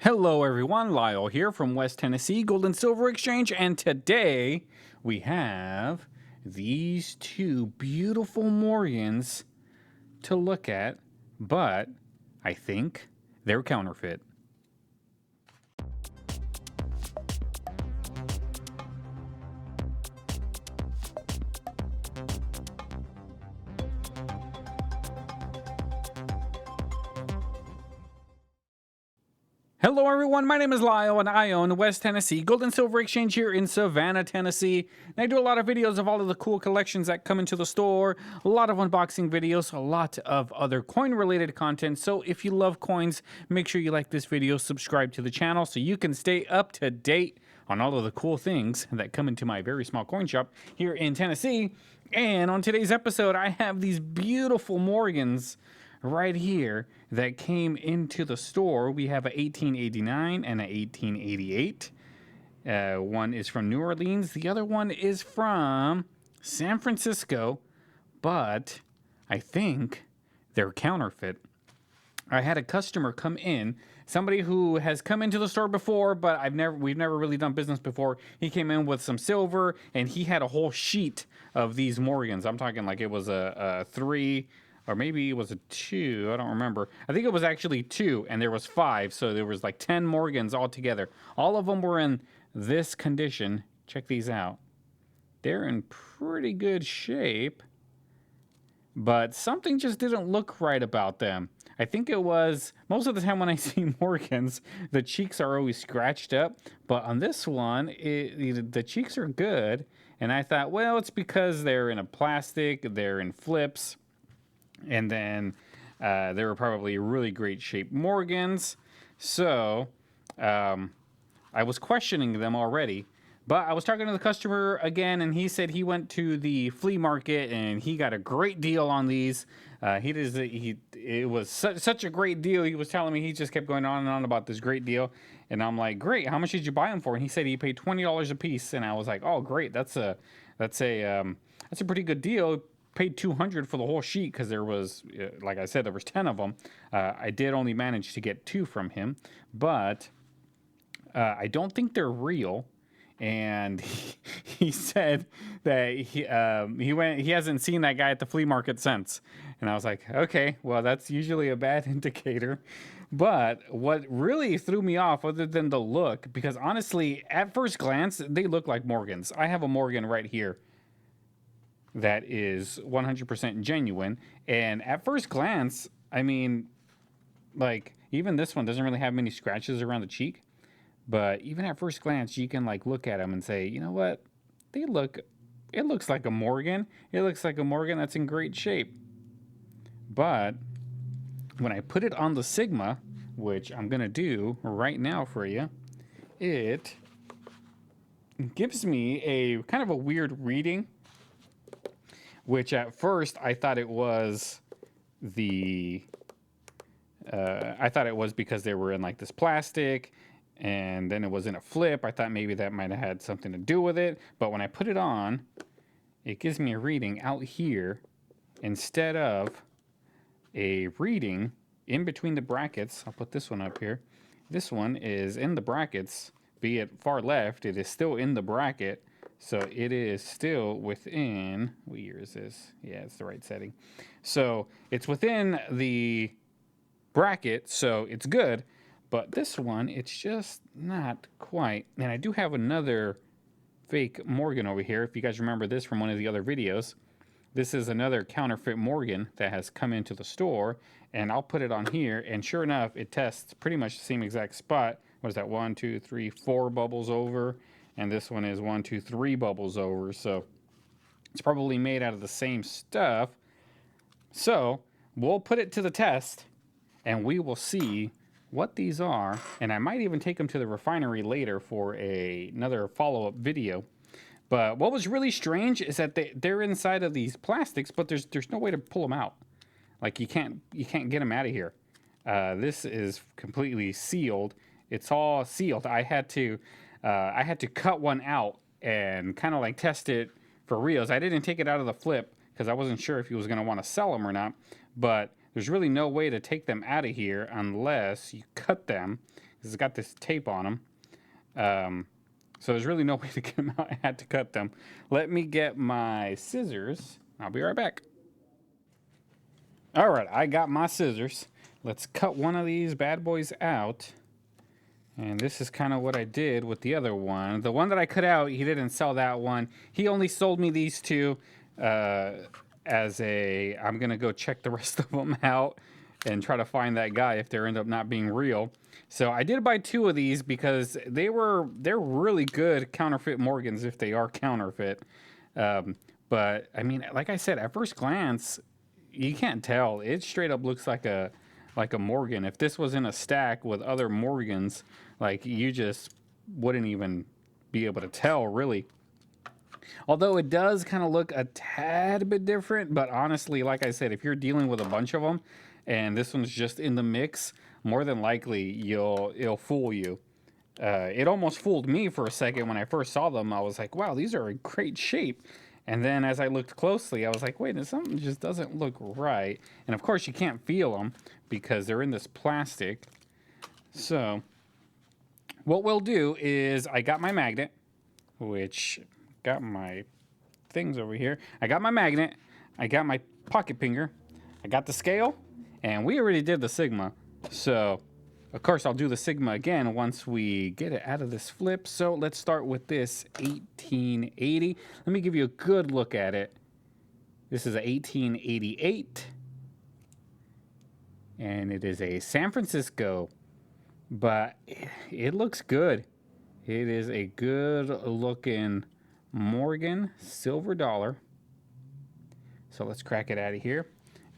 Hello everyone, Lyle here from West Tennessee Gold and Silver Exchange, and today we have these two beautiful Morgans to look at, but I think they're counterfeit. Hello everyone, my name is Lyle and I own West Tennessee Gold and Silver Exchange here in Savannah, Tennessee. And I do a lot of videos of all of the cool collections that come into the store, a lot of unboxing videos, a lot of other coin related content. So if you love coins, make sure you like this video, subscribe to the channel so you can stay up to date on all of the cool things that come into my very small coin shop here in Tennessee. And on today's episode, I have these beautiful Morgans right here that came into the store. We have a 1889 and a 1888. One is from New Orleans. The other one is from San Francisco, but I think they're counterfeit. I had a customer come in, somebody who has come into the store before, but we've never really done business before. He came in with some silver, and he had a whole sheet of these Morgans. I'm talking like it was a 3, or maybe it was a 2. I don't remember. I think it was actually 2, and there was 5, so there was like 10 Morgans altogether. All of them were in this condition. Check these out. They're in pretty good shape, but something just didn't look right about them. I think it was, most of the time when I see Morgans, the cheeks are always scratched up, but on this one, the cheeks are good, and I thought, well, it's because they're in a plastic, they're in flips, and then they were probably really great shaped Morgans. So I was questioning them already, but I was talking to the customer again, and he said he went to the flea market and he got a great deal on these. It was such a great deal. He was telling me, he just kept going on and on about this great deal, and I'm like, great. How much did you buy them for? And he said he paid $20 a piece, and I was like, oh, great. That's a pretty good deal. Paid $200 for the whole sheet because there was, like I said, there was 10 of them. I did only manage to get 2 from him, but I don't think they're real. And he said that he hasn't seen that guy at the flea market since. And I was like, okay, well, that's usually a bad indicator. But what really threw me off, other than the look, because honestly, at first glance, they look like Morgans. I have a Morgan right here that is 100% genuine, and at first glance, I mean, like, even this one doesn't really have many scratches around the cheek, but even at first glance, you can like look at them and say, you know what, it looks like a Morgan. It looks like a Morgan that's in great shape. But when I put it on the Sigma, which I'm gonna do right now for you, it gives me a kind of a weird reading, which at first I thought it was because they were in like this plastic, and then it was in a flip. I thought maybe that might have had something to do with it, but when I put it on, it gives me a reading out here instead of a reading in between the brackets. I'll put this one up here. This one is in the brackets, be it far left, it is still in the bracket. So it is still within, what year is this? Yeah, it's the right setting. So it's within the bracket, so it's good. But this one, it's just not quite. And I do have another fake Morgan over here. If you guys remember this from one of the other videos, this is another counterfeit Morgan that has come into the store. And I'll put it on here, and sure enough, it tests pretty much the same exact spot. What is that? 1, 2, 3, 4 bubbles over. And this one is 1, 2, 3 bubbles over. So it's probably made out of the same stuff. So we'll put it to the test, and we will see what these are. And I might even take them to the refinery later for another follow-up video. But what was really strange is that they're inside of these plastics, but there's no way to pull them out. Like you can't get them out of here. This is completely sealed. It's all sealed. I had to cut one out and kind of like test it for reals. I didn't take it out of the flip because I wasn't sure if he was going to want to sell them or not. But there's really no way to take them out of here unless you cut them, because it's got this tape on them. So there's really no way to get them out. I had to cut them. Let me get my scissors. I'll be right back. All right, I got my scissors. Let's cut one of these bad boys out. And this is kind of what I did with the other one. The one that I cut out, he didn't sell that one. He only sold me these two as a, I'm going to go check the rest of them out and try to find that guy if they end up not being real. So I did buy two of these because they're really good counterfeit Morgans if they are counterfeit. But I mean, like I said, at first glance, you can't tell. It straight up looks like a Morgan. If this was in a stack with other Morgans, like, you just wouldn't even be able to tell, really. Although it does kind of look a tad bit different, but honestly, like I said, if you're dealing with a bunch of them and this one's just in the mix, more than likely it'll fool you. It almost fooled me for a second when I first saw them. I was like, wow, these are in great shape. And then as I looked closely, I was like, wait, something just doesn't look right. And of course, you can't feel them because they're in this plastic. So what we'll do is, I got my magnet, which got my things over here. I got my magnet, I got my pocket finger, I got the scale, and we already did the sigma. So of course I'll do the sigma again once we get it out of this flip. So let's start with this 1880. Let me give you a good look at it. This is a 1888, and it is a San Francisco, but it looks good. It is a good looking Morgan silver dollar. So let's crack it out of here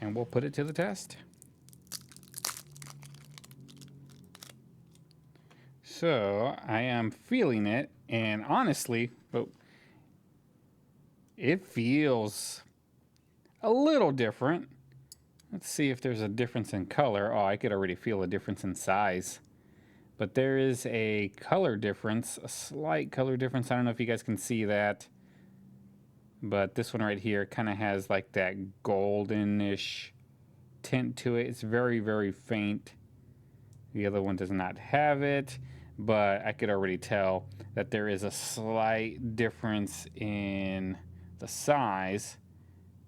and we'll put it to the test. So I am feeling it, and honestly, it feels a little different. Let's see if there's a difference in color. Oh, I could already feel a difference in size. But there is a color difference, a slight color difference. I don't know if you guys can see that. But this one right here kind of has like that goldenish tint to it. It's very, very faint. The other one does not have it. But I could already tell that there is a slight difference in the size.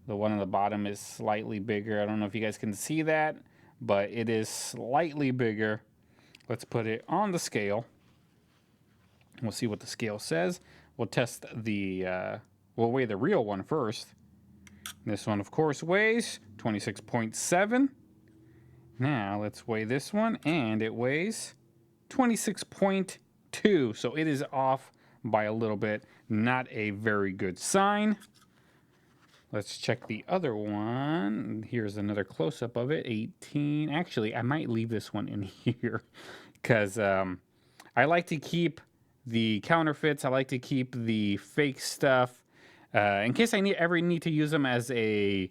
The one on the bottom is slightly bigger. I don't know if you guys can see that, but it is slightly bigger. Let's put it on the scale. We'll see what the scale says. We'll test the, we'll weigh the real one first. This one, of course, weighs 26.7. Now, let's weigh this one, and it weighs 26.2. So it is off by a little bit. Not a very good sign. Let's check the other one. Here's another close-up of it. 18. Actually, I might leave this one in here because I like to keep the counterfeits. I like to keep the fake stuff in case I ever need to use them as a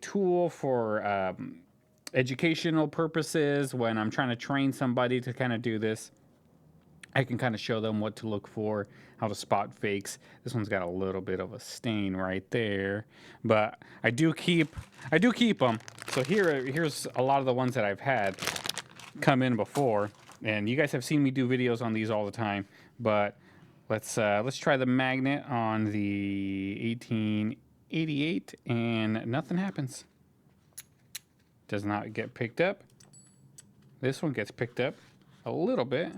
tool for educational purposes. When I'm trying to train somebody to kind of do this, I can kind of show them what to look for, how to spot fakes. This one's got a little bit of a stain right there, but I do keep them. So here's a lot of the ones that I've had come in before, and you guys have seen me do videos on these all the time. But let's try the magnet on the 1888, and nothing happens. Does not get picked up. This one gets picked up a little bit.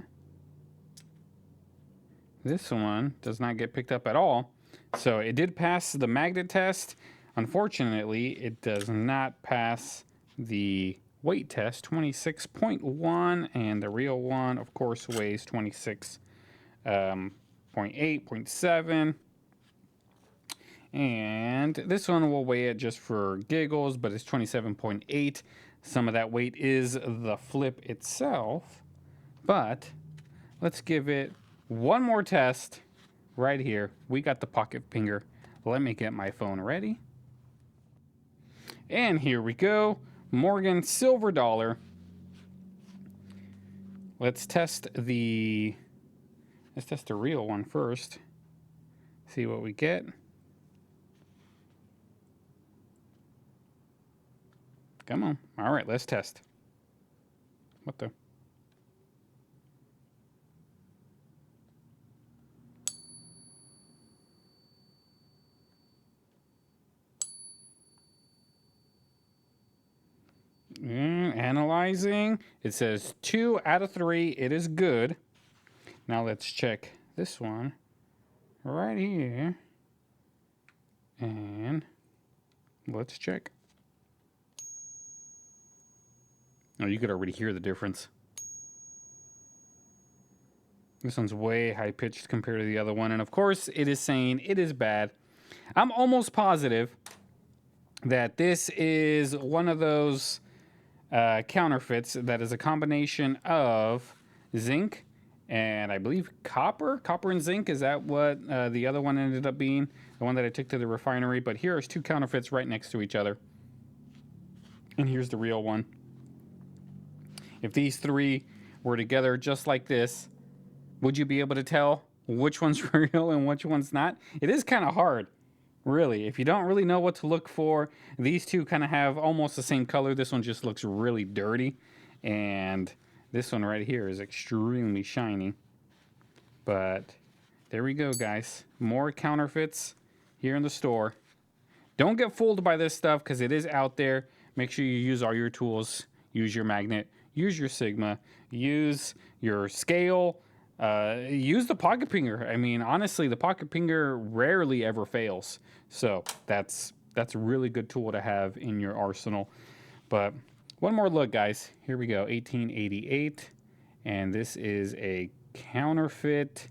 This one does not get picked up at all. So it did pass the magnet test. Unfortunately, it does not pass the weight test, 26.1, and the real one, of course, weighs 26.8, 0.7. And this one will weigh it just for giggles, but it's 27.8. Some of that weight is the flip itself. But let's give it one more test right here. We got the pocket finger. Let me get my phone ready. And here we go. Morgan silver dollar. Let's test the real one first. See what we get. Come on. All right, let's test. What the? Analyzing. It says 2 out of 3. It is good. Now let's check this one right here. And let's check. Oh, you could already hear the difference. This one's way high pitched compared to the other one. And of course, it is saying it is bad. I'm almost positive that this is one of those counterfeits that is a combination of zinc and I believe copper. Copper and zinc, is that what the other one ended up being? The one that I took to the refinery. But here's 2 counterfeits right next to each other. And here's the real one. If these 3 were together just like this, would you be able to tell which one's real and which one's not? It is kind of hard, really. If you don't really know what to look for, these 2 kind of have almost the same color. This one just looks really dirty. And this one right here is extremely shiny. But there we go, guys. More counterfeits here in the store. Don't get fooled by this stuff because it is out there. Make sure you use all your tools. Use your magnet. Use your Sigma. Use your scale. Use the pocket pinger. I mean, honestly, the pocket pinger rarely ever fails. So that's a really good tool to have in your arsenal. But one more look, guys. Here we go. 1888. And this is a counterfeit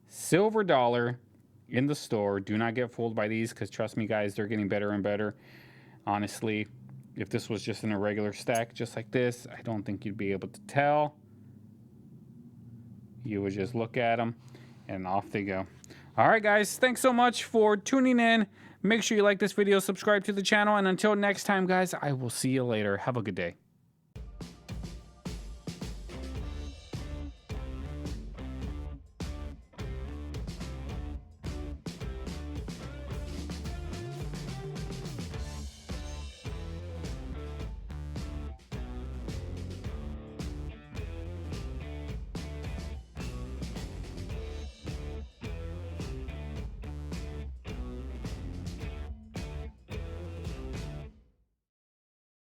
silver dollar in the store. Do not get fooled by these because trust me, guys, they're getting better and better. Honestly, if this was just in a regular stack just like this, I don't think you'd be able to tell. You would just look at them and off they go. All right, guys, thanks so much for tuning in. Make sure you like this video, subscribe to the channel, and until next time, guys, I will see you later. Have a good day.